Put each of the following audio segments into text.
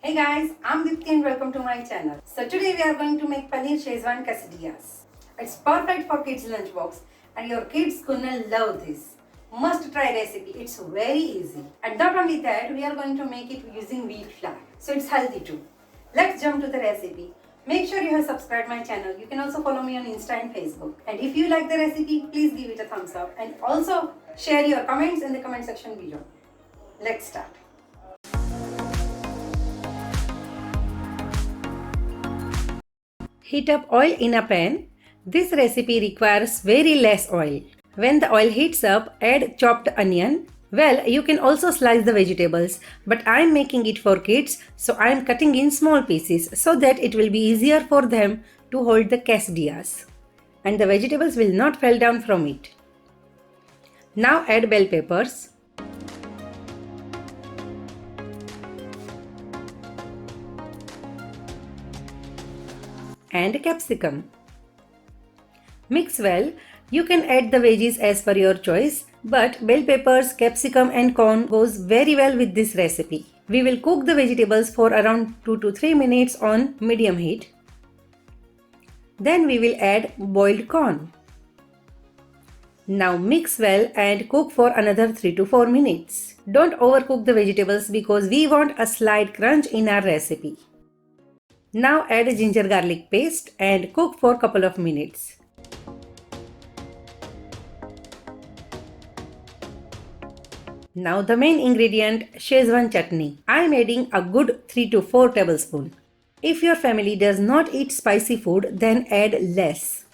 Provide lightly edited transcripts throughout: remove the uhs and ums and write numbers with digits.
Hey guys, I'm Dipti and welcome to my channel. So today we are going to make Paneer Schezwan Quesadillas. It's perfect for kids lunchbox and your kids gonna love this. Must try recipe, it's very easy. And not only that, we are going to make it using wheat flour. So it's healthy too. Let's jump to the recipe. Make sure you have subscribed my channel. You can also follow me on Insta and Facebook. And if you like the recipe, please give it a thumbs up and also share your comments in the comment section below. Let's start. Heat up oil in a pan. This recipe requires very less oil. When the oil heats up, add chopped onion. Well, you can also slice the vegetables, but I am making it for kids, so I am cutting in small pieces so that it will be easier for them to hold the quesadillas. And the vegetables will not fall down from it. Now add bell peppers. And capsicum. Mix well. You can add the veggies as per your choice, but bell peppers, capsicum and corn goes very well with this recipe. We will cook the vegetables for around 2 to 3 minutes on medium heat. Then we will add boiled corn. Now mix well and cook for another 3 to 4 minutes. Don't overcook the vegetables because we want a slight crunch in our recipe. Now add ginger garlic paste and cook for a couple of minutes. Now the main ingredient, Schezwan Chutney. I am adding a good 3 to 4 tablespoons. If your family does not eat spicy food, then add less.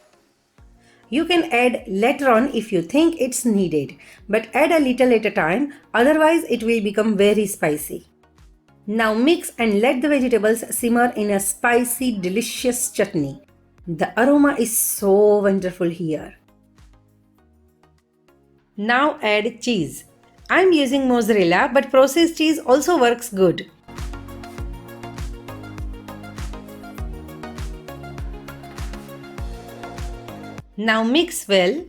You can add later on if you think it's needed, but add a little at a time, otherwise it will become very spicy. Now mix and let the vegetables simmer in a spicy, delicious chutney. The aroma is so wonderful here. Now add cheese. I am using mozzarella, but processed cheese also works good. Now mix well.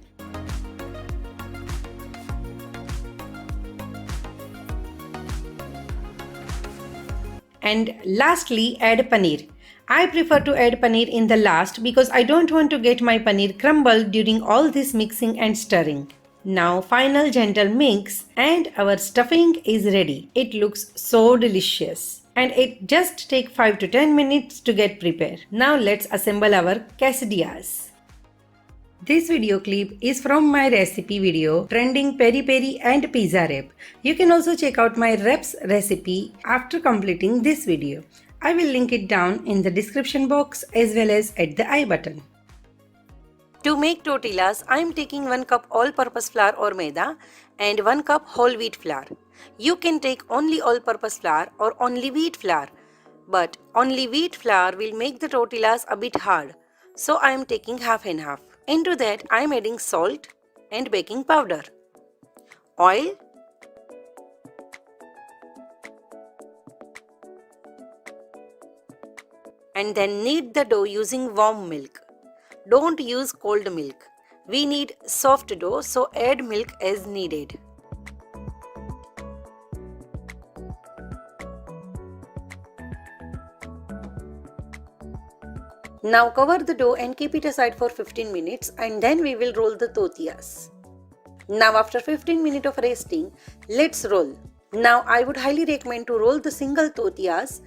And lastly, add paneer. I prefer to add paneer in the last because I don't want to get my paneer crumbled during all this mixing and stirring. Now final gentle mix and our stuffing is ready. It looks so delicious. And it just takes 5 to 10 minutes to get prepared. Now let's assemble our quesadillas. This video clip is from my recipe video trending peri peri and pizza wrap. You can also check out my wraps recipe after completing this video. I will link it down in the description box as well as at the I button. To make tortillas, I am taking 1 cup all-purpose flour or maida and 1 cup whole wheat flour. You can take only all-purpose flour or only wheat flour, but only wheat flour will make the tortillas a bit hard. So I am taking half and half. Into that I am adding salt and baking powder, oil, and then knead the dough using warm milk. Don't use cold milk. We need soft dough, so add milk as needed. Now cover the dough and keep it aside for 15 minutes and then we will roll the tortillas. Now after 15 minutes of resting, let's roll. Now I would highly recommend to roll the single tortillas.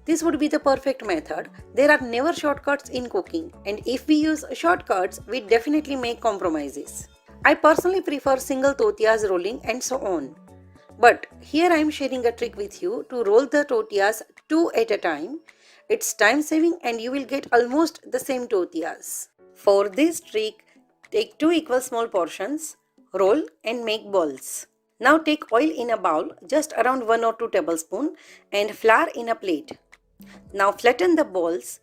This would be the perfect method. There are never shortcuts in cooking, and if we use shortcuts, we definitely make compromises. I personally prefer single tortillas rolling and so on. But here I am sharing a trick with you to roll the tortillas 2 at a time. It's time saving and you will get almost the same tortillas. For this trick, take 2 equal small portions, roll and make balls. Now take oil in a bowl, just around 1 or 2 tablespoons, and flour in a plate. Now flatten the balls,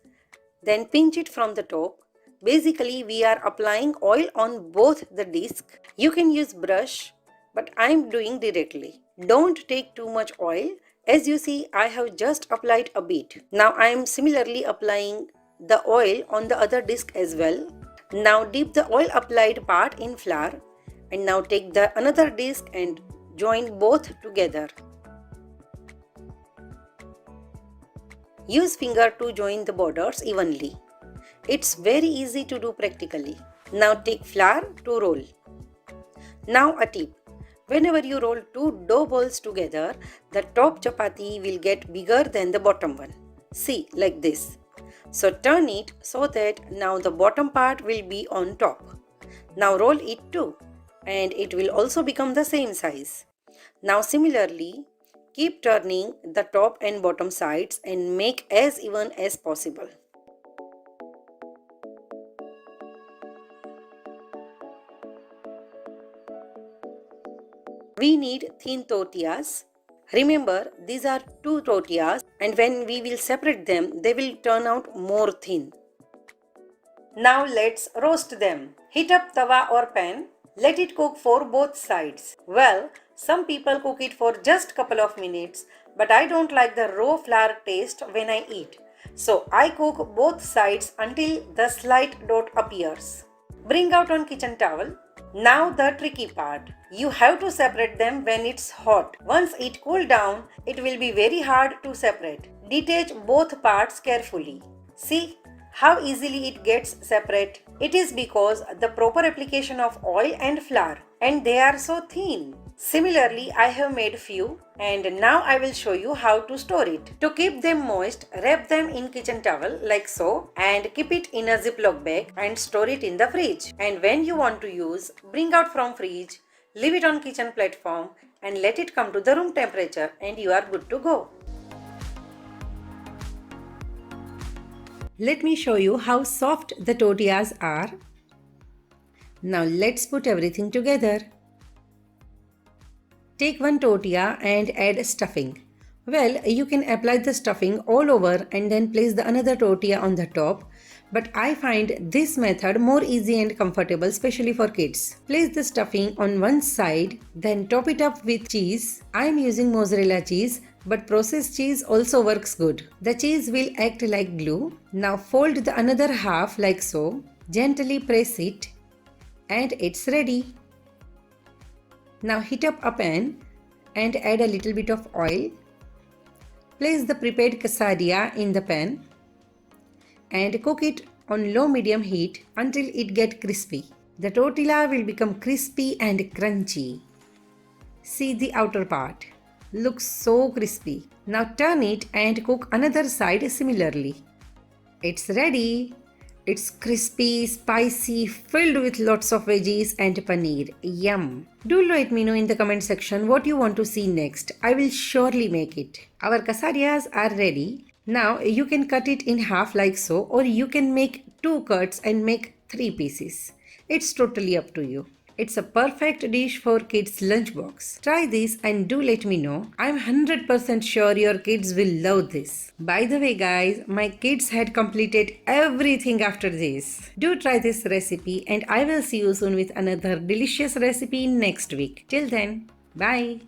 then pinch it from the top. Basically, we are applying oil on both the discs. You can use brush, but I am doing directly. Don't take too much oil. As you see, I have just applied a bit. Now I am similarly applying the oil on the other disc as well. Now dip the oil applied part in flour and now take the another disc and join both together. Use finger to join the borders evenly. It's very easy to do practically. Now take flour to roll. Now a tip. Whenever you roll two dough balls together, the top chapati will get bigger than the bottom one. See, like this. So turn it so that now the bottom part will be on top. Now roll it too, and it will also become the same size. Now similarly, keep turning the top and bottom sides and make as even as possible. We need thin tortillas. Remember, these are two tortillas, and when we will separate them, they will turn out more thin. Now let's roast them. Heat up tawa or pan. Let it cook for both sides. Well, some people cook it for just couple of minutes, but I don't like the raw flour taste when I eat. So I cook both sides until the slight dot appears. Bring out on kitchen towel. Now the tricky part. You have to separate them when it's hot. Once it cools down, it will be very hard to separate. Detach both parts carefully. See how easily it gets separate? It is because the proper application of oil and flour, and they are so thin. Similarly, I have made few, and now I will show you how to store it. To keep them moist, wrap them in kitchen towel like so and keep it in a Ziploc bag and store it in the fridge. And when you want to use, bring out from fridge, leave it on kitchen platform and let it come to the room temperature and you are good to go. Let me show you how soft the tortillas are. Now let's put everything together. Take one tortilla and add stuffing. Well, you can apply the stuffing all over and then place the another tortilla on the top. But I find this method more easy and comfortable, especially for kids. Place the stuffing on one side, then top it up with cheese. I am using mozzarella cheese, but processed cheese also works good. The cheese will act like glue. Now fold the another half like so. Gently press it and it's ready. Now heat up a pan and add a little bit of oil. Place the prepared quesadilla in the pan and cook it on low-medium heat until it gets crispy. The tortilla will become crispy and crunchy. See the outer part. Looks so crispy. Now turn it and cook another side similarly. It's ready. It's crispy, spicy, filled with lots of veggies and paneer. Yum! Do let me know in the comment section what you want to see next. I will surely make it. Our quesadillas are ready. Now you can cut it in half like so, or you can make 2 cuts and make 3 pieces. It's totally up to you. It's a perfect dish for kids' lunchbox. Try this and do let me know. I'm 100% sure your kids will love this. By the way guys, my kids had completed everything after this. Do try this recipe and I will see you soon with another delicious recipe next week. Till then, bye.